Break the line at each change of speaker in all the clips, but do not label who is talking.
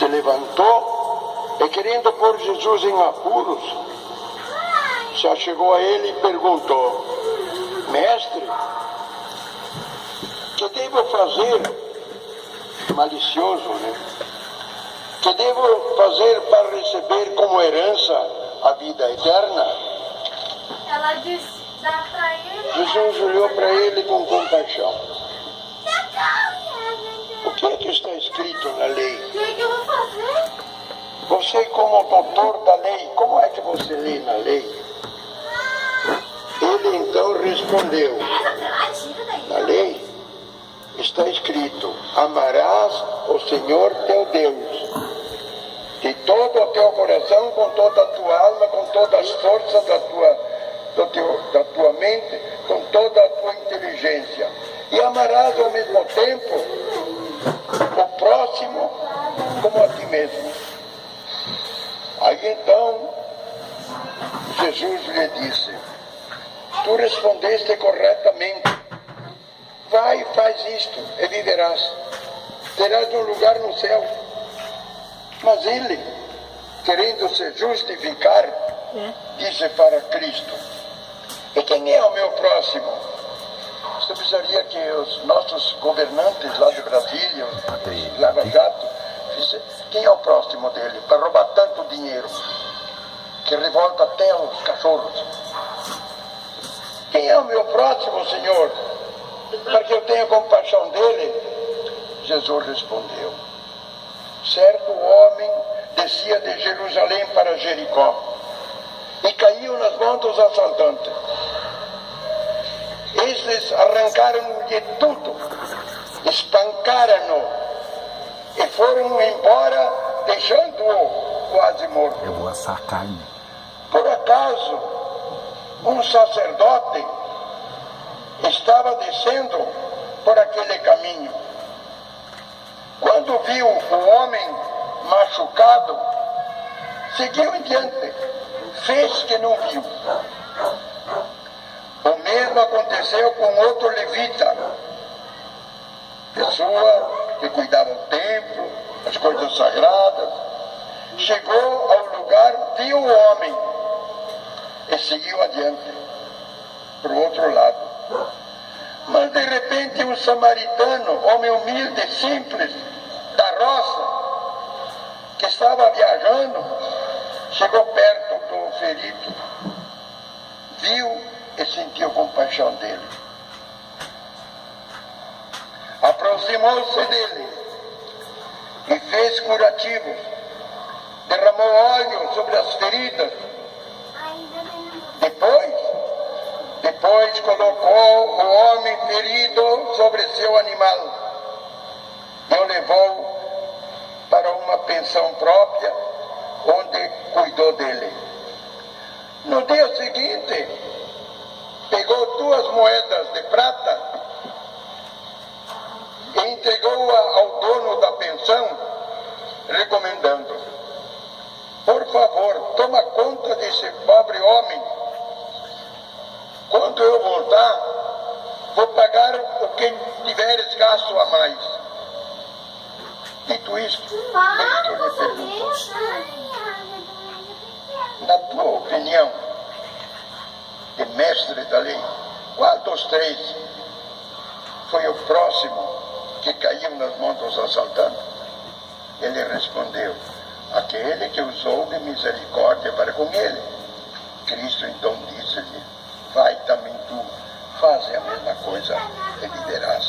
se levantou e, querendo pôr Jesus em apuros, já chegou a ele e perguntou: Mestre, que devo fazer? Malicioso, né? Que devo fazer para receber como herança a vida eterna?
Ela disse, dá para ele.
Jesus olhou para ele com compaixão. O que é que está escrito na lei?
O que é que eu vou fazer?
Você, como doutor da lei, como é que você lê na lei? Ele então respondeu: na lei está escrito: amarás o Senhor teu Deus de todo o teu coração, com toda a tua alma, com todas as forças da tua mente, com toda a tua inteligência. E amarás ao mesmo tempo o próximo como a ti mesmo. Aí então Jesus lhe disse: tu respondeste corretamente. Vai e faz isto e viverás. Terás um lugar no céu. Mas ele, querendo se justificar, disse para Cristo: e quem é o meu próximo? Você precisaria que os nossos governantes lá de Brasília, os Lava Jato, dissem: quem é o próximo dele para roubar tanto dinheiro que revolta até os cachorros? Quem é o meu próximo, Senhor, para que eu tenha compaixão dele? Jesus respondeu: certo homem descia de Jerusalém para Jericó e caiu nas mãos dos assaltantes. Estes arrancaram-lhe tudo, espancaram-no e foram embora, deixando-o quase morto.
Eu vou assar carne.
Por acaso, um sacerdote estava descendo por aquele caminho. Quando viu o homem machucado, seguiu em diante, fez que não viu. O mesmo aconteceu com outro levita, pessoa que cuidava do templo, as coisas sagradas. Chegou ao lugar, viu o homem e seguiu adiante, para o outro lado. Mas de repente um samaritano, homem humilde, simples, da roça, que estava viajando, chegou perto do ferido, viu e sentiu compaixão dele. Aproximou-se dele e fez curativos, derramou óleo sobre as feridas. Depois colocou o homem ferido sobre seu animal e o levou para uma pensão própria, onde cuidou dele. No dia seguinte, pegou 2 moedas de prata e entregou-a ao dono da pensão, recomendando: por favor, toma conta desse pobre homem. Quando eu voltar, vou pagar o que tiveres gasto a mais. Dito isto, Cristo lhe perguntou: na tua opinião, de mestre da lei, qual dos 3 foi o próximo que caiu nas mãos dos assaltantes? Ele respondeu: aquele que usou de misericórdia para com ele. Cristo então disse-lhe: vai também tu, faze a mesma coisa e viverás.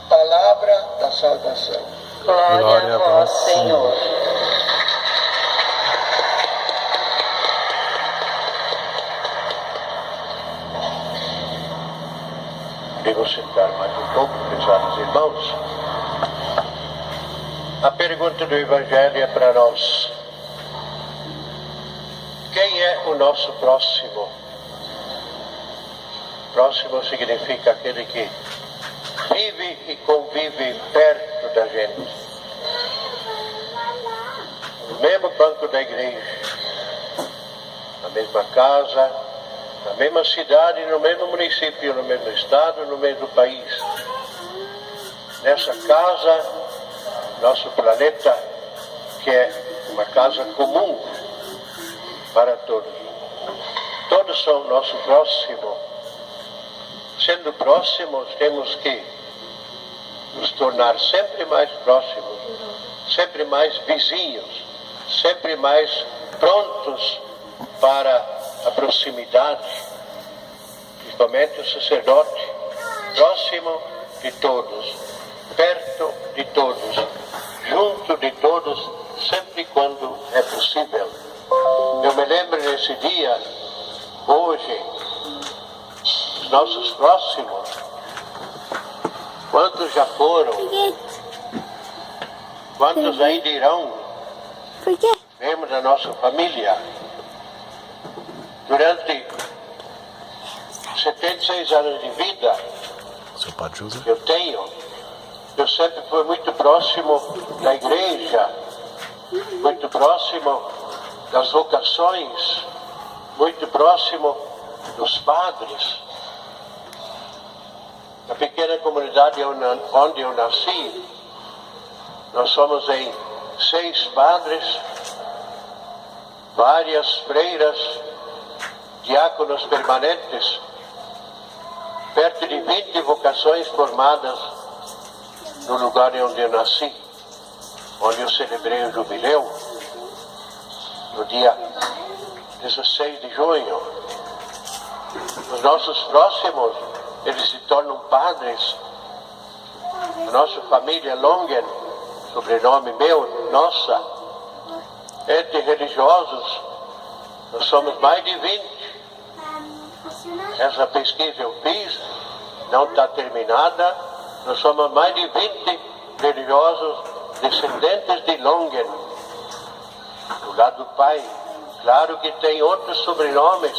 Palavra da salvação.
Glória a vós, Senhor.
Devo sentar mais um pouco, pesados irmãos. A pergunta do Evangelho é para nós: quem é o nosso próximo? Próximo significa aquele que vive e convive perto da gente, no mesmo banco da igreja, na mesma casa, na mesma cidade, no mesmo município, no mesmo estado, no mesmo país. Nessa casa, nosso planeta,
que é uma casa comum para todos. Todos são nosso próximo. Sendo próximos, temos que nos tornar sempre mais próximos, sempre mais vizinhos, sempre mais prontos para a proximidade, principalmente o sacerdote, próximo de todos, perto de todos, junto de todos, sempre quando é possível. Eu me lembro nesse dia, hoje, os nossos próximos, quantos já foram, quantos ainda irão, membros da nossa família. Durante 76 anos de vida que eu tenho, eu sempre fui muito próximo da igreja, muito próximo das vocações, muito próximo dos padres. Na pequena comunidade onde eu nasci, nós somos em 6 padres, várias freiras, diáconos permanentes, perto de 20 vocações formadas no lugar onde eu nasci, onde eu celebrei o jubileu, no dia 16 de junho. Os nossos próximos, eles se tornam padres. A nossa família Longen, sobrenome meu, nossa, entre religiosos, nós somos mais de 20. Essa pesquisa eu fiz, não está terminada. Nós somos mais de 20 religiosos descendentes de Longen, do lado do pai. Claro que tem outros sobrenomes,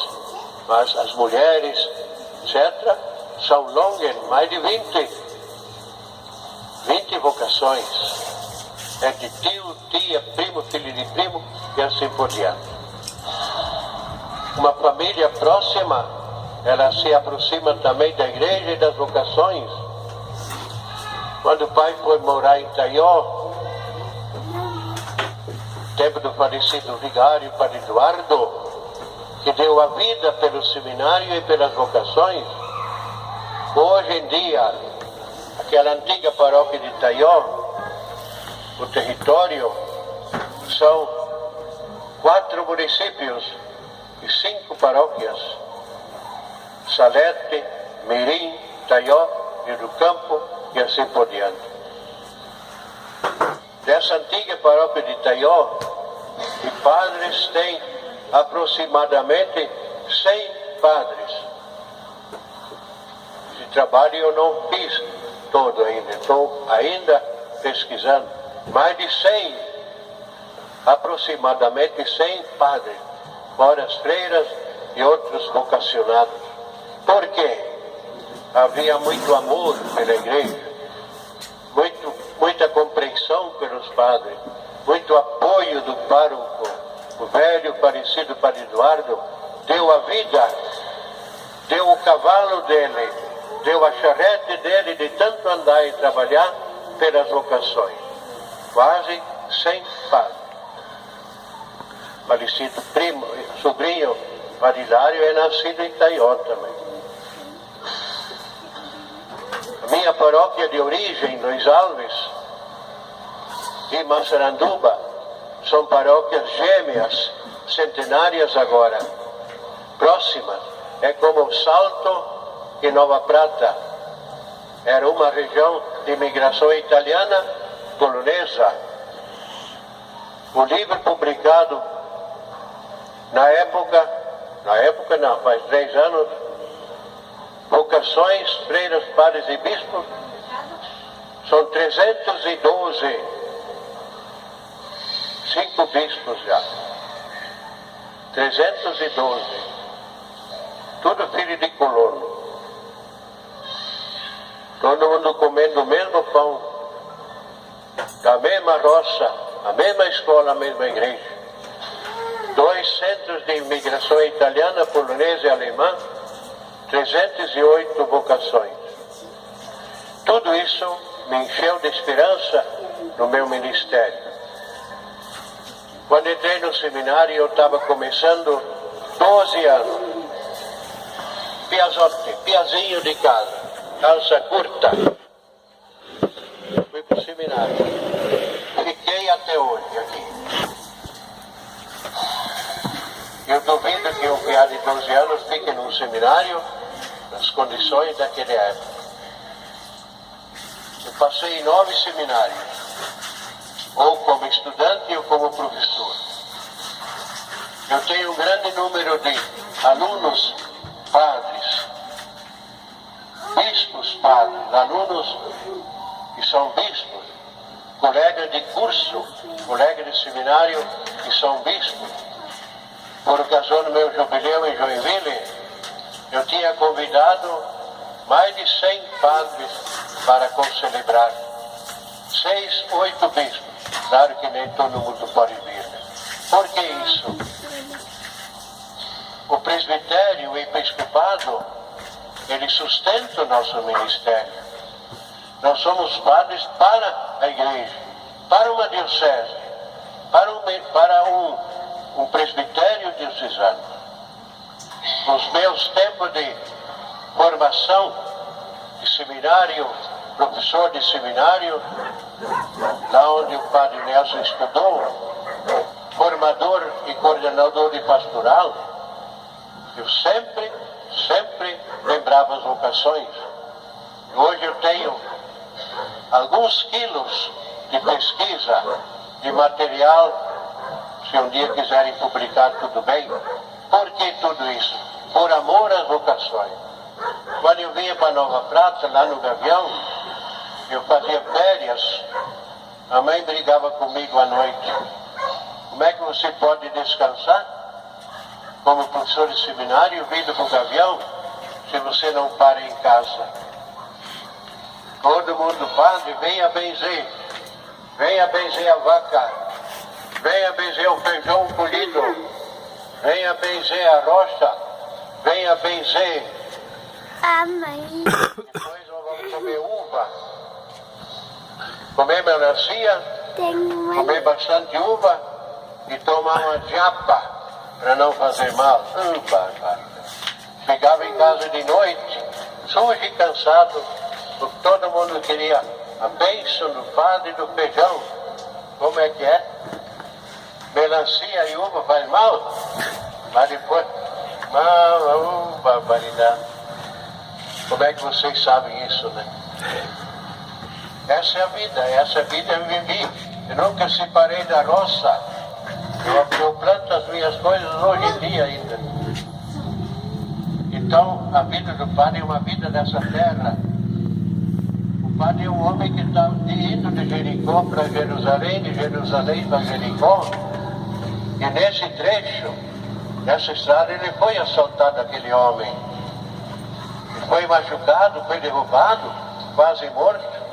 mas as mulheres, etc., são Longen, mais de 20 vocações. É de tio, tia, primo, filho de primo e assim por diante. Uma família próxima, ela se aproxima também da igreja e das vocações. Quando o pai foi morar em Taió, tempo do falecido vigário Padre Eduardo, que deu a vida pelo seminário e pelas vocações, hoje em dia, aquela antiga paróquia de Taió, o território, são 4 municípios e 5 paróquias: Salete, Mirim, Taió, Rio do Campo e assim por diante. Dessa antiga paróquia de Taió, os padres têm aproximadamente 100 padres. Esse trabalho eu não fiz todo ainda, estou ainda pesquisando. Mais de 100, aproximadamente 100 padres, fora as freiras e outros vocacionados. Por quê? Havia muito amor pela igreja, muita compreensão pelos padres, muito apoio do pároco. O velho falecido Padre Eduardo deu a vida, deu o cavalo dele, deu a charrete dele de tanto andar e trabalhar pelas vocações. Quase 100 padres. Falecido primo, sobrinho Padre Hilário é nascido em Taió também. A minha paróquia de origem, Luiz Alves, e Massaranduba, são paróquias gêmeas, centenárias agora, próximas. É como Salto e Nova Prata. Era uma região de imigração italiana, polonesa. O livro publicado na época não, faz 3 anos, Vocações, Freiras, Padres e Bispos, são 312, 5 bispos já, 312, tudo filho de colono, todo mundo comendo o mesmo pão, da mesma roça, a mesma escola, a mesma igreja. 2 centros de imigração italiana, polonesa e alemã, 308 vocações. Tudo isso me encheu de esperança no meu ministério. Quando entrei no seminário, eu estava começando 12 anos. Piazinho de casa, calça curta. Fui para o seminário. Fiquei até hoje aqui. Eu duvido que um piá de 12 anos fique num seminário nas condições daquela época. Eu passei em 9 seminários, ou como estudante ou como professor. Eu tenho um grande número de alunos padres, bispos padres, alunos que são bispos, colegas de curso, colegas de seminário que são bispos. Por ocasião do meu jubileu em Joinville, eu tinha convidado mais de 100 padres para concelebrar. 6, 8 bispos. Claro que nem todo mundo pode vir. Por que isso? O presbitério, o episcopado, ele sustenta o nosso ministério. Nós somos padres para a igreja, para uma diocese, para um presbitério diocesano. Nos meus tempos de formação de seminário, professor de seminário, lá onde o padre Nelson estudou, formador e coordenador de pastoral, eu sempre lembrava as vocações. Hoje eu tenho alguns quilos de pesquisa, de material. Se um dia quiserem publicar, tudo bem. Por que tudo isso? Por amor às vocações. Quando eu vinha para Nova Prata, lá no Gavião, eu fazia férias. A mãe brigava comigo à noite. Como é que você pode descansar como professor de seminário, vindo para o Gavião, se você não para em casa? Todo mundo, padre, venha benzer a vaca, venha benzer o feijão colhido, venha benzer a roça, venha benzer.
Amém.
Depois nós vamos comer uva, comer melancia, comer bastante uva e tomar uma japa para não fazer mal. Chegava em casa de noite, sujo e cansado, porque todo mundo queria a bênção do padre e do feijão. Como é que é? Melancia e uva faz mal? Mas depois, barbaridade. Como é que vocês sabem isso, né? Essa é a vida eu vivi. Eu nunca separei da roça. Eu planto as minhas coisas hoje em dia ainda. Então, a vida do padre é uma vida dessa terra. O padre é um homem que está indo de Jericó para Jerusalém, de Jerusalém para Jericó. E nesse trecho, nessa estrada, ele foi assaltado, aquele homem. Ele foi machucado, foi derrubado, quase morto.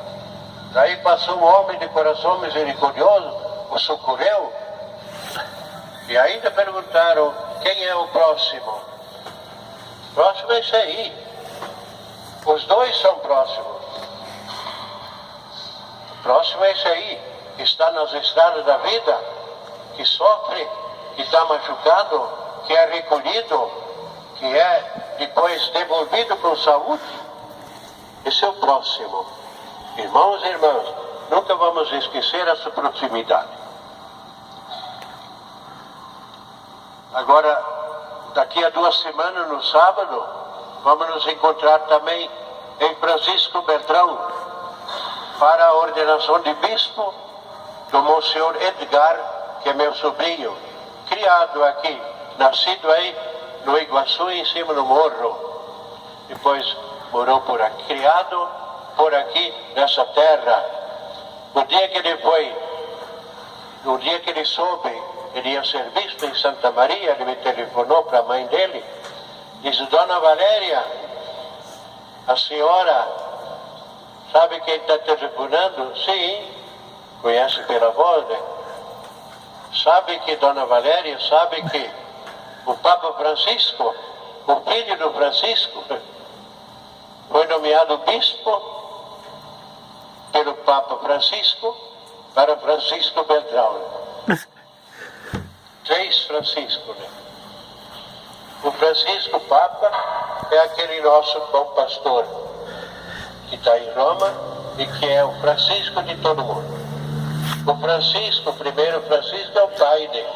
Daí passou um homem de coração misericordioso, o socorreu. E ainda perguntaram, quem é o próximo? O próximo é esse aí. Os dois são próximos. O próximo é esse aí, que está nas estradas da vida, que sofre, que está machucado, que é recolhido, que é depois devolvido com saúde. Esse é o próximo. Irmãos e irmãs, nunca vamos esquecer essa proximidade. Agora, daqui a 2 semanas, no sábado, vamos nos encontrar também em Francisco Beltrão para a ordenação de bispo do Monsenhor Edgar, que é meu sobrinho, criado aqui, nascido aí no Iguaçu, em cima do morro. Depois morou por aqui, criado por aqui nessa terra. No dia que ele soube, ele ia ser bispo em Santa Maria, ele me telefonou para a mãe dele, disse, Dona Valéria, a senhora sabe quem está telefonando? Sim, conhece pela voz, né? Sabe que, Dona Valéria, sabe que o Papa Francisco, o filho do Francisco, foi nomeado bispo pelo Papa Francisco para Francisco Beltrão. 3 Francisco, né? O Francisco Papa é aquele nosso bom pastor que está em Roma e que é o Francisco de todo mundo. O Francisco, o primeiro Francisco é o pai dele.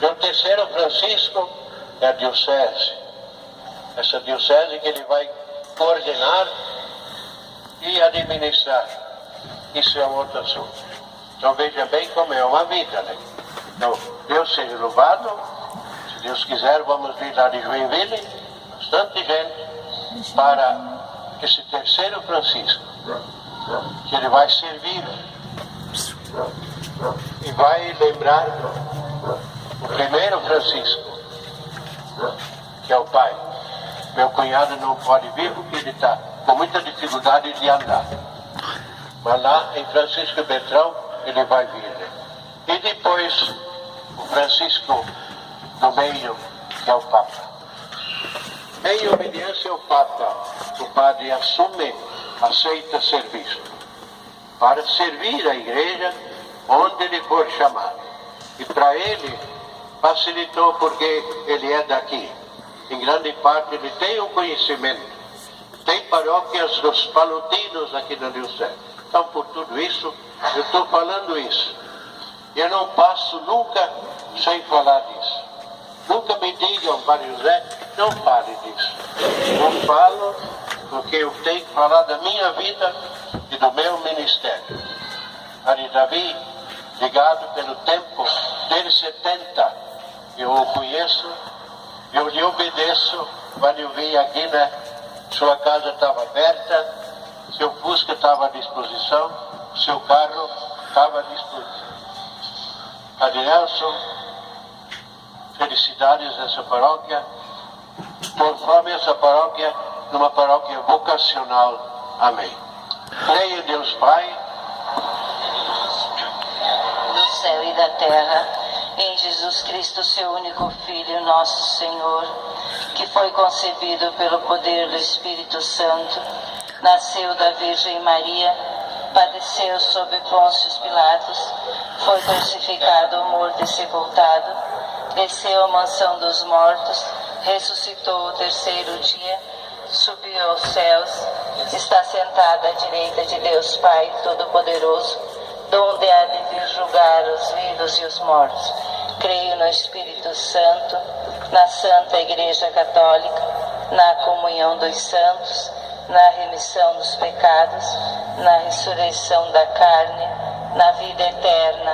E o terceiro Francisco é a diocese. Essa diocese que ele vai coordenar e administrar. Isso é um outro assunto. Então veja bem como é uma vida, né? Então, Deus seja louvado. Se Deus quiser, vamos vir lá de Joinville, bastante gente, para esse terceiro Francisco, que ele vai servir e vai lembrar o primeiro Francisco, que é o pai. Meu cunhado não pode vir porque ele está com muita dificuldade de andar. Mas lá em Francisco Beltrão ele vai vir, né? E depois o Francisco do meio, que é o Papa. Em obediência ao Papa, o padre assume, aceita serviço para servir a igreja onde ele for chamado. E para ele facilitou porque ele é daqui. Em grande parte ele tem um conhecimento. Tem paróquias dos palutinos aqui na diocese. Então, por tudo isso, eu estou falando isso. Eu não passo nunca sem falar disso. Nunca me digam, Padre José, não fale disso. Eu falo porque eu tenho que falar da minha vida e do meu ministério. Padre Davi, ligado pelo tempo dele 70, eu o conheço, eu lhe obedeço. Quando eu vim aqui, né, sua casa estava aberta, seu Fusca estava à disposição, seu carro estava à disposição. Padre Nelson, felicidades nessa paróquia. Transforme essa paróquia numa paróquia vocacional. Amém. Creio em Deus Pai,
do céu e da terra, em Jesus Cristo, seu único Filho, nosso Senhor, que foi concebido pelo poder do Espírito Santo, nasceu da Virgem Maria, padeceu sob Pôncio Pilatos, foi crucificado, morto e sepultado, desceu à mansão dos mortos, ressuscitou o terceiro dia, subiu aos céus, está sentado à direita de Deus Pai Todo-Poderoso, donde há de vir julgar os vivos e os mortos. Creio no Espírito Santo, na Santa Igreja Católica, na comunhão dos santos, na remissão dos pecados, na ressurreição da carne, na vida eterna.